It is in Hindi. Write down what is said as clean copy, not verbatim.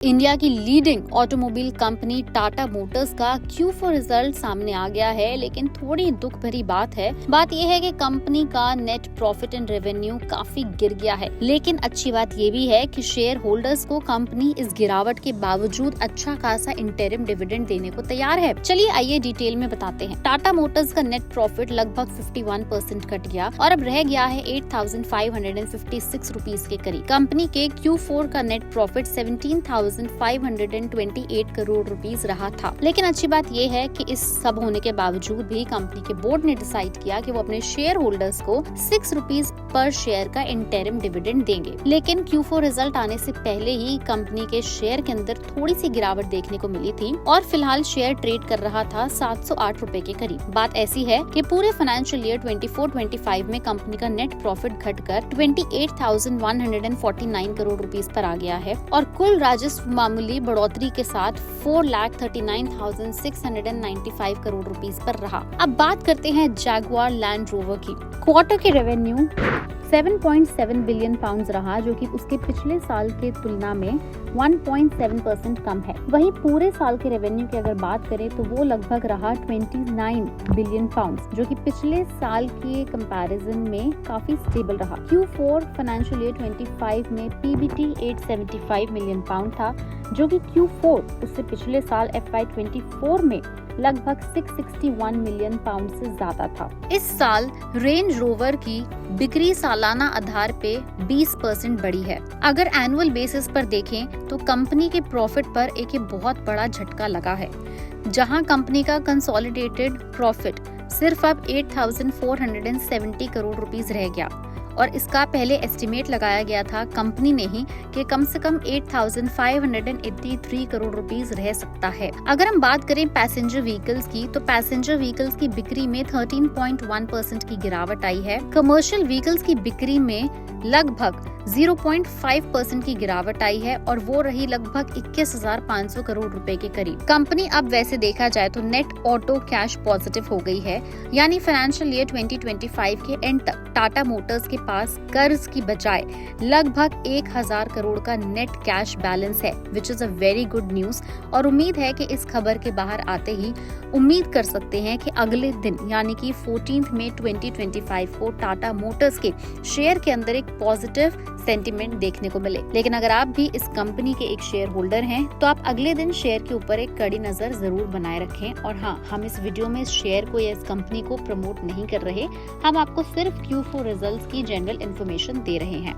इंडिया की leading automobile company Tata Motors का Q4 रिजल्ट सामने आ गया है, लेकिन थोड़ी दुख भरी बात है। बात यह है कि कंपनी का नेट प्रॉफिट एंड रेवेन्यू काफी गिर गया है, लेकिन अच्छी बात यह भी है कि शेयर होल्डर्स को कंपनी इस गिरावट के बावजूद अच्छा खासा इंटरिम डिविडेंड देने को तैयार है। चलिए आइए डिटेल में बताते हैं। टाटा मोटर्स का नेट प्रॉफिट लगभग 51% घट गया और अब रह गया है 8,556 रुपीज के करीब। कंपनी के Q4 का नेट प्रॉफिट 17,528 करोड़ रुपीस रहा था। लेकिन अच्छी बात यह है कि इस सब होने के बावजूद भी कंपनी के बोर्ड ने डिसाइड किया कि वो अपने शेयर होल्डर्स को 6 रुपीस पर शेयर का इंटरिम डिविडेंड देंगे। लेकिन Q4 रिजल्ट आने से पहले ही कंपनी के शेयर के अंदर थोड़ी सी गिरावट देखने को मिली थी और फिलहाल शेयर ट्रेड कर रहा था 708 रुपए के करीब। बात ऐसी है कि पूरे फाइनेंशियल ईयर 24-25 में कंपनी का नेट प्रॉफिट घटकर 28,149 करोड़ रुपीस पर आ गया है और कुल राजस्व मामूली बढ़ोतरी के साथ 4,39,695 करोड़ रुपीस पर रहा। अब बात करते हैं जैगुआर लैंड रोवर की। क्वार्टर के रेवेन्यू 7.7 बिलियन पाउंड्स रहा, जो कि उसके पिछले साल के तुलना में 1.7% कम है। वहीं पूरे साल के रेवेन्यू की अगर बात करें तो वो लगभग रहा 29 बिलियन पाउंड्स, जो कि पिछले साल के कंपैरिजन में काफी स्टेबल रहा। Q4 फाइनेंशियल ईयर 25 में PBT 875 मिलियन पाउंड था, जो कि Q4 उससे पिछले साल FY24 में लगभग 661 मिलियन पाउंड से ज्यादा था। इस साल रेंज रोवर की बिक्री सालाना आधार पे 20% बढ़ी है। अगर एनुअल बेसिस पर देखें तो कंपनी के प्रॉफिट पर एक बहुत बड़ा झटका लगा है, जहां कंपनी का कंसोलिडेटेड प्रॉफिट सिर्फ अब 8,470 करोड़ रुपीस रह गया और इसका पहले एस्टिमेट लगाया गया था कंपनी ने ही कि कम से कम 8,583 करोड़ रुपीस रह सकता है। अगर हम बात करें पैसेंजर व्हीकल्स की, तो पैसेंजर व्हीकल्स की बिक्री में 13.1% की गिरावट आई है। कमर्शियल व्हीकल्स की बिक्री में लगभग 0.5% की गिरावट आई है और वो रही लगभग 21,500 करोड़ रुपए के करीब। कंपनी अब वैसे देखा जाए तो नेट ऑटो कैश पॉजिटिव हो गई है, यानी फाइनेंशियल ईयर 2025 के एंड तक टाटा मोटर्स के पास कर्ज की बजाय लगभग 1,000 करोड़ का नेट कैश बैलेंस है, which is a very good news. और उम्मीद है कि इस खबर के बाहर आते ही उम्मीद कर सकते हैं कि अगले दिन यानी कि 14 मई 2025 को टाटा मोटर्स के शेयर के अंदर एक पॉजिटिव सेंटीमेंट देखने को मिले। लेकिन अगर आप भी इस कंपनी के एक शेयर होल्डर हैं तो आप अगले दिन शेयर के ऊपर एक कड़ी नजर जरूर बनाए रखें। और हाँ, हम इस वीडियो में इस शेयर को या इस कंपनी को प्रमोट नहीं कर रहे, हम आपको सिर्फ Q4 रिजल्ट्स की जनरल इन्फॉर्मेशन दे रहे हैं।